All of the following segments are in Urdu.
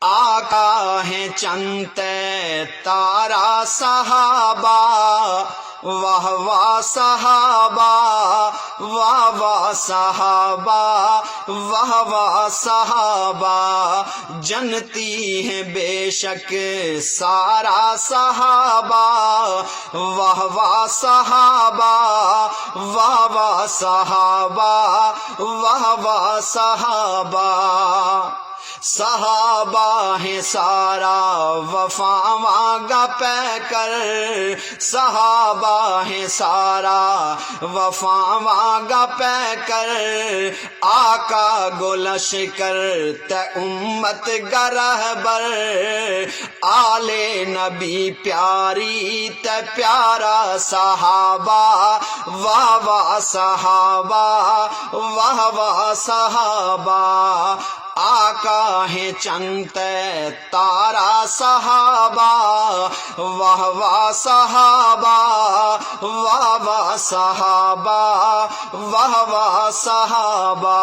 آقا ہیں چنتے تارا صحابہ، واہ واہ صحابہ، واہ واہ صحابہ، واہ واہ صحابہ، جنتی ہیں بے شک سارا صحابہ، واہ واہ صحابہ، واہ واہ صحابہ، واہ واہ صحابہ، صحابہ ہیں سارا وفا مانگا پہ کر، صحابہ ہیں سارا وفا مانگا پہ کر، آقا گلش کرتے امت گرہ بر، آل نبی پیاری تے پیارا صحابہ، واہ واہ صحابہ، واہ واہ صحابہ، آقا ہیں چنتے تارا صحابہ، واہ واہ صحابہ، واہ واہ صحابہ، واہ واہ صحابہ،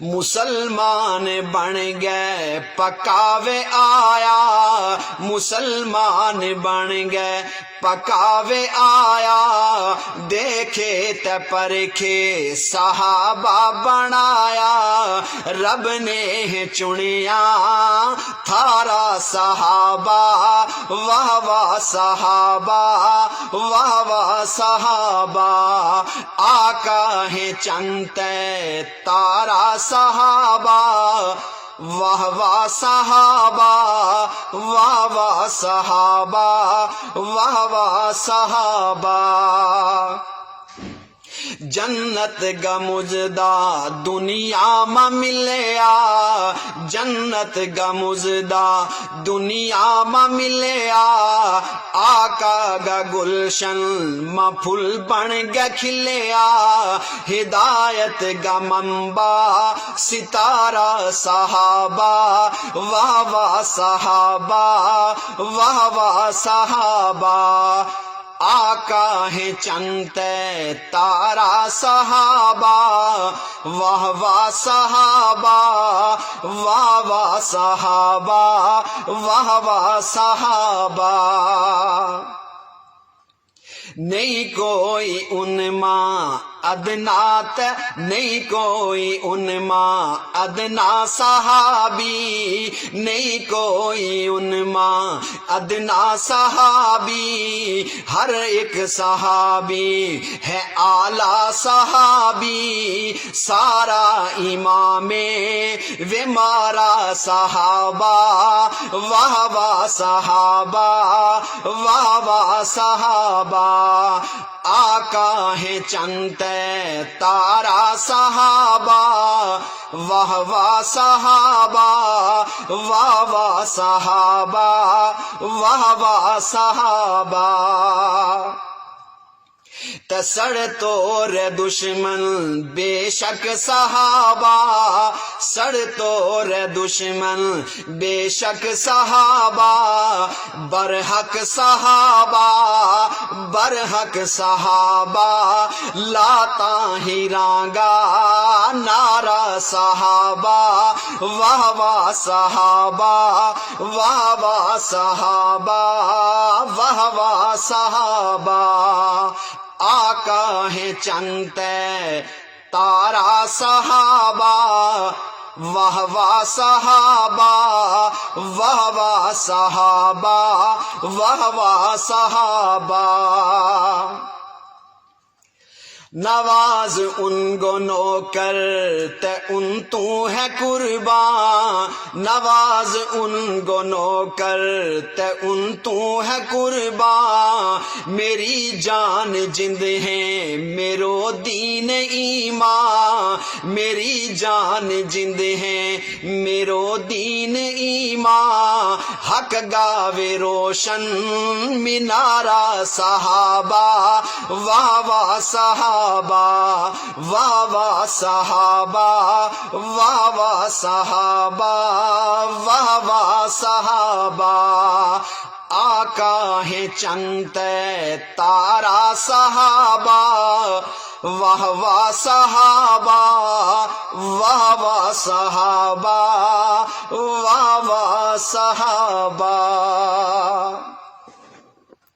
مسلمان بن گئے پکاوے آیا، مسلمان بن گئے پکاوے آیا، دیکھے تے پرکھے صحابہ بنایا، رب نے چنیا تھارا صحابہ، واہ واہ صحابہ، واہ واہ صحابہ، آقا ہیں چنتے تارا صحابہ، واہ واہ صحابہ، واہ واہ صحابہ، واہ واہ صحابہ، جنت کا مزدہ دنیا میں ملیا، جنت کا مزدہ دنیا میں ملیا، آقا کا گلشن میں پھول بن گیا کھلیا، ہدایت کا منبع ستارہ صحابہ، واہ واہ صحابہ، واہ واہ صحابہ، آقا ہیں چنتے تارا صحابہ، واہ واہ صحابہ، واہ واہ صحابہ، واہ واہ صحابہ، نہیں کوئی ان ماں ادنا نہیں کوئی ان ماں ادنا صحابی، نہیں کوئی ان ماں ادنا صحابی، ہر ایک صحابی ہے اعلیٰ صحابی، سارا امام و مارا صحابہ، واہ واہ صحابہ، واہ واہ صحابہ، آقا ہیں چنتے تارا صحابہ، واہ واہ صحابہ، واہ واہ صحابہ، واہ واہ صحابہ، تسڑ تو رے دشمن بے شک صحابہ، سڑ تو رے دشمن بے شک صحابہ، برحق صحابہ، برحق صحابہ، لاتا ہی رانگا نارا صحابہ، واہ واہ صحابہ، واہ واہ صحابہ، واہ واہ صحابہ، آقا ہیں چنتے تارا صحابہ، واہ واہ صحابہ، واہ واہ صحابہ، واہ واہ صحابہ، نواز ان کو نوکر تے ان تو ہے قربان، نواز ان کو نوکر تے ان تو ہے قربان، میری جان جند ہے میرو دین ایمان، میری جان جند ہے میرو دین ایمان، حق گاوے روشن مینارہ صحابہ، واہ واہ صحابہ، واہ واہ صحابہ، واہ واہ صحابہ، واہ واہ صحابہ، آقا ہیں چنتے تارا صحابہ، واہ واہ صحابہ، واہ واہ صحابہ، واہ واہ صحابہ۔